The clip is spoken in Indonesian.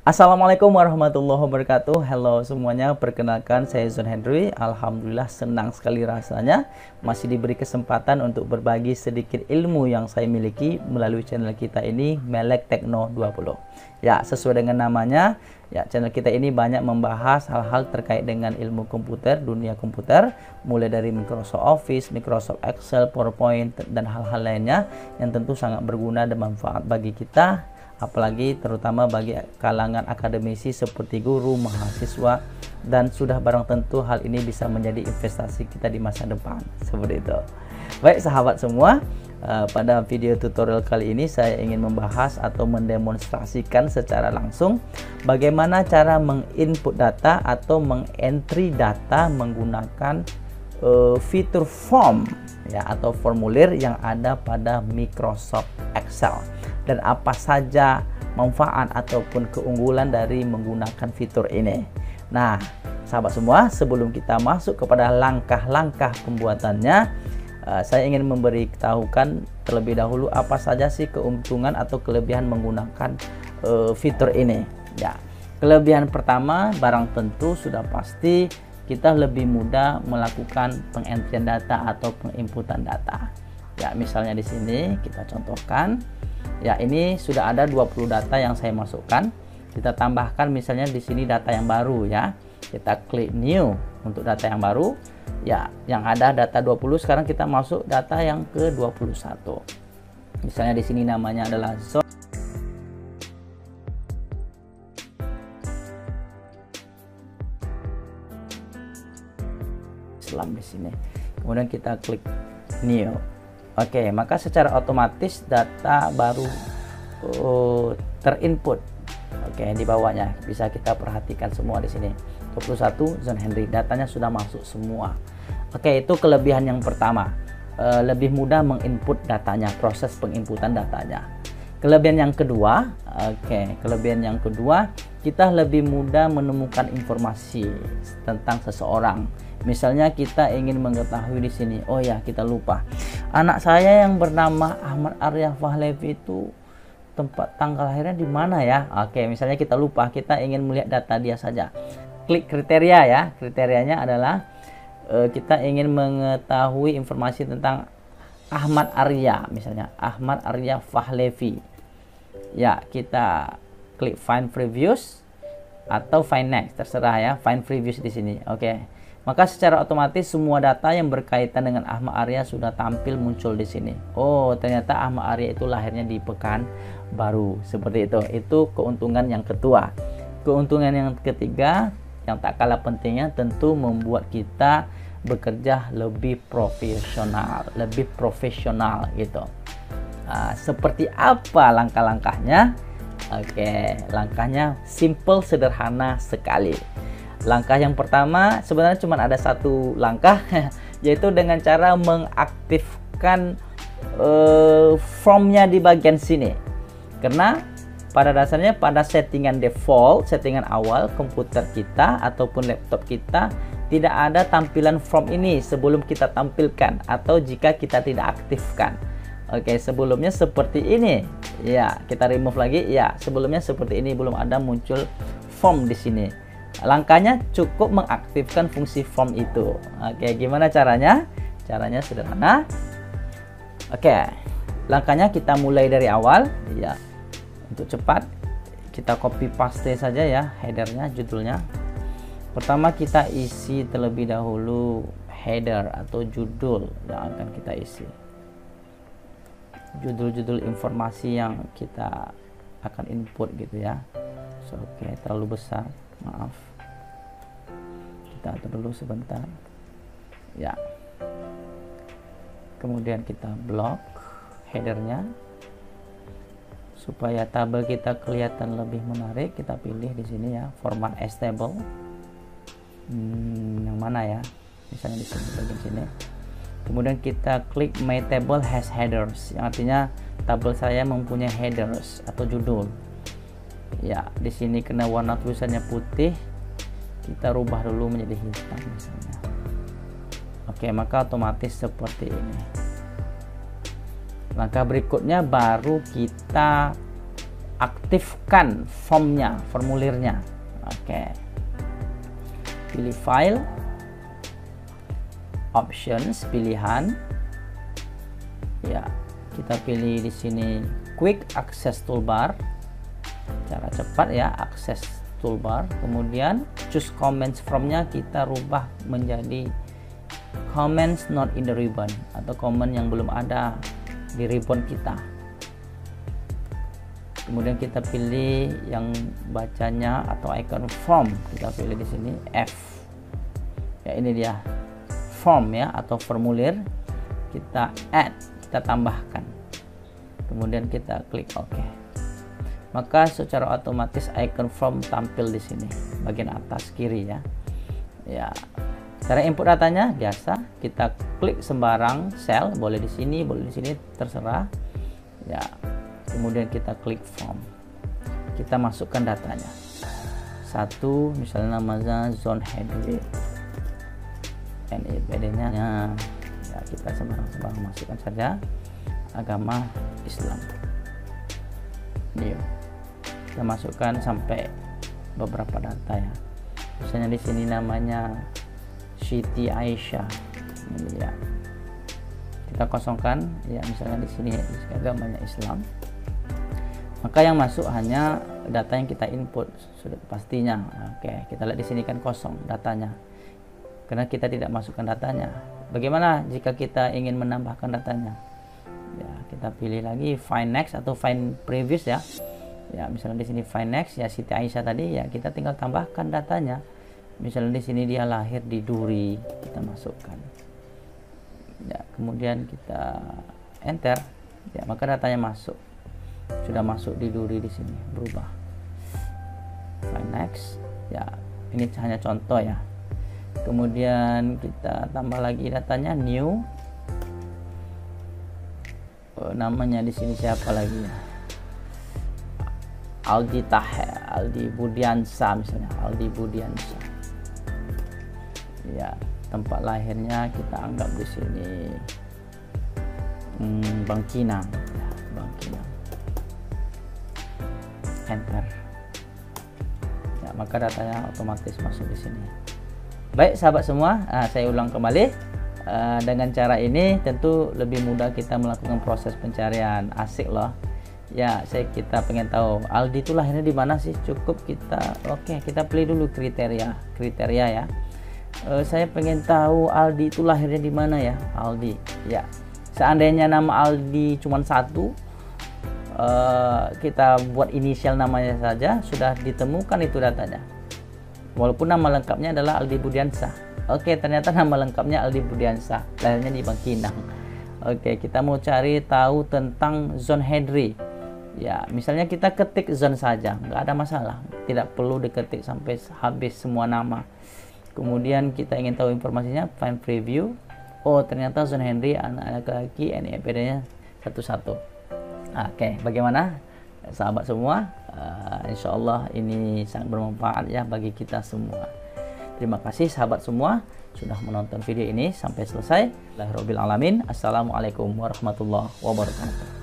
Assalamualaikum warahmatullahi wabarakatuh. Halo semuanya, perkenalkan saya Zon Henry. Alhamdulillah senang sekali rasanya masih diberi kesempatan untuk berbagi sedikit ilmu yang saya miliki melalui channel kita ini, Melek Tekno 20. Ya, sesuai dengan namanya, ya channel kita ini banyak membahas hal-hal terkait dengan ilmu komputer, dunia komputer, mulai dari Microsoft Office, Microsoft Excel, PowerPoint, dan hal-hal lainnya yang tentu sangat berguna dan manfaat bagi kita, apalagi terutama bagi kalangan akademisi seperti guru, mahasiswa, dan sudah barang tentu hal ini bisa menjadi investasi kita di masa depan, seperti itu. Baik sahabat semua, pada video tutorial kali ini saya ingin membahas atau mendemonstrasikan secara langsung bagaimana cara menginput data atau mengentry data menggunakan fitur form ya, atau formulir yang ada pada Microsoft Excel, dan apa saja manfaat ataupun keunggulan dari menggunakan fitur ini. Nah, sahabat semua, sebelum kita masuk kepada langkah-langkah pembuatannya, saya ingin memberitahukan terlebih dahulu apa saja sih keuntungan atau kelebihan menggunakan fitur ini. Ya, kelebihan pertama barang tentu sudah pasti kita lebih mudah melakukan pengentrian data atau penginputan data. Ya, misalnya di sini kita contohkan. Ya, ini sudah ada 20 data yang saya masukkan. Kita tambahkan misalnya di sini data yang baru ya. Kita klik new untuk data yang baru. Ya, yang ada data 20, sekarang kita masuk data yang ke-21. Misalnya di sini namanya adalah zone Islam di sini. Kemudian kita klik new. Oke, maka secara otomatis data baru terinput. Oke, di bawahnya bisa kita perhatikan semua di sini. 21 Zon Henry, datanya sudah masuk semua. Oke, itu kelebihan yang pertama. Lebih mudah menginput datanya, proses penginputan datanya. Kelebihan yang kedua, kelebihan yang kedua, kita lebih mudah menemukan informasi tentang seseorang. Misalnya kita ingin mengetahui di sini, oh ya kita lupa, anak saya yang bernama Ahmad Arya Fahlevi itu tempat tanggal lahirnya di mana ya? Oke, misalnya kita lupa, kita ingin melihat data dia saja. Klik kriteria ya, kriterianya adalah kita ingin mengetahui informasi tentang Ahmad Arya, misalnya Ahmad Arya Fahlevi. Ya, kita klik find previews atau find next, terserah ya, find previews di sini. Oke. Maka secara otomatis semua data yang berkaitan dengan Ahmad Arya sudah tampil muncul di sini. Oh, ternyata Ahmad Arya itu lahirnya di Pekanbaru. Seperti itu. Itu keuntungan yang kedua. Keuntungan yang ketiga yang tak kalah pentingnya tentu membuat kita bekerja lebih profesional gitu. Seperti apa langkah-langkahnya? Oke, langkahnya simple, sederhana sekali. Langkah yang pertama sebenarnya cuma ada satu langkah, yaitu dengan cara mengaktifkan formnya di bagian sini. Karena pada dasarnya pada settingan default, settingan awal komputer kita ataupun laptop kita tidak ada tampilan form ini sebelum kita tampilkan atau jika kita tidak aktifkan. Oke, sebelumnya seperti ini. Ya, kita remove lagi. Ya, sebelumnya seperti ini, belum ada muncul form di sini. Langkahnya cukup mengaktifkan fungsi form itu. Oke, gimana caranya? Caranya sederhana. Oke, langkahnya kita mulai dari awal. Ya, untuk cepat kita copy paste saja ya headernya, judulnya. Pertama kita isi terlebih dahulu header atau judul yang akan kita isi. Judul-judul informasi yang kita akan input gitu ya. Oke, terlalu besar. Maaf, kita atur dulu sebentar ya. Kemudian kita blok headernya supaya tabel kita kelihatan lebih menarik. Kita pilih di sini ya, format as table. Yang mana ya? Misalnya di sini, bagian sini. Kemudian kita klik my table has headers, yang artinya tabel saya mempunyai headers atau judul. Ya, di sini kena warna tulisannya putih, kita rubah dulu menjadi hitam misalnya. Oke, maka otomatis seperti ini. Langkah berikutnya baru kita aktifkan formulirnya. Oke. Pilih file, options, pilihan. Ya, kita pilih di sini quick access toolbar. Cara cepat ya, akses toolbar. Kemudian choose comments from-nya kita rubah menjadi comments not in the ribbon, atau comment yang belum ada di ribbon kita. Kemudian kita pilih yang bacanya atau icon form, kita pilih di sini F. Ya, ini dia form ya, atau formulir. Kita add, kita tambahkan. Kemudian kita klik OK. Maka secara otomatis icon form tampil di sini bagian atas kiri ya. Ya. Cara input datanya biasa, kita klik sembarang sel, boleh di sini, boleh di sini, terserah. Ya. Kemudian kita klik form. Kita masukkan datanya. Satu, misalnya namanya Zon Henry. NIPD-nya ya, kita sembarang masukkan saja. Agama Islam. New. Kita masukkan sampai beberapa data ya. Misalnya di sini namanya Siti Aisyah. Ini ya. Kita kosongkan ya, misalnya di sini agamanya Islam. Maka yang masuk hanya data yang kita input sudah pastinya. Oke, kita lihat di sini kan kosong datanya. Karena kita tidak masukkan datanya. Bagaimana jika kita ingin menambahkan datanya? Ya, kita pilih lagi find next atau find previous ya. Ya, misalnya di sini find next ya, Siti Aisyah tadi ya, kita tinggal tambahkan datanya. Misalnya di sini dia lahir di Duri, kita masukkan. Ya, kemudian kita enter. Ya, maka datanya masuk. Sudah masuk di Duri di sini, berubah. Find next. Ya, ini hanya contoh ya. Kemudian kita tambah lagi datanya new. Namanya di sini siapa lagi ya? Aldi Budiansa misalnya, Aldi Budiansa. Ya, tempat lahirnya kita anggap di sini Bangkinang. Ya, Bangkinang. Enter. Ya, maka datanya otomatis masuk di sini. Baik sahabat semua, saya ulang kembali. Dengan cara ini tentu lebih mudah kita melakukan proses pencarian. Asik loh. Ya, kita pengen tahu Aldi itu lahirnya di mana sih? Cukup kita kita pilih dulu kriteria ya. Saya pengen tahu Aldi itu lahirnya di mana ya? Aldi. Ya. Seandainya nama Aldi cuma satu, kita buat inisial namanya saja, sudah ditemukan itu datanya. Walaupun nama lengkapnya adalah Aldi Budiansa. Oke, ternyata nama lengkapnya Aldi Budiansa, lahirnya di Bangkinang. Oke, kita mau cari tahu tentang Zon Henry. Ya, misalnya kita ketik Zon saja, nggak ada masalah. Tidak perlu diketik sampai habis semua nama. Kemudian kita ingin tahu informasinya, find preview. Oh, ternyata Zon Henry anak laki-laki, NIPD-nya 11. Oke, bagaimana sahabat semua? Insya Allah ini sangat bermanfaat ya bagi kita semua. Terima kasih sahabat semua sudah menonton video ini sampai selesai. Alhamdulillahirabbil alamin. Assalamualaikum warahmatullahi wabarakatuh.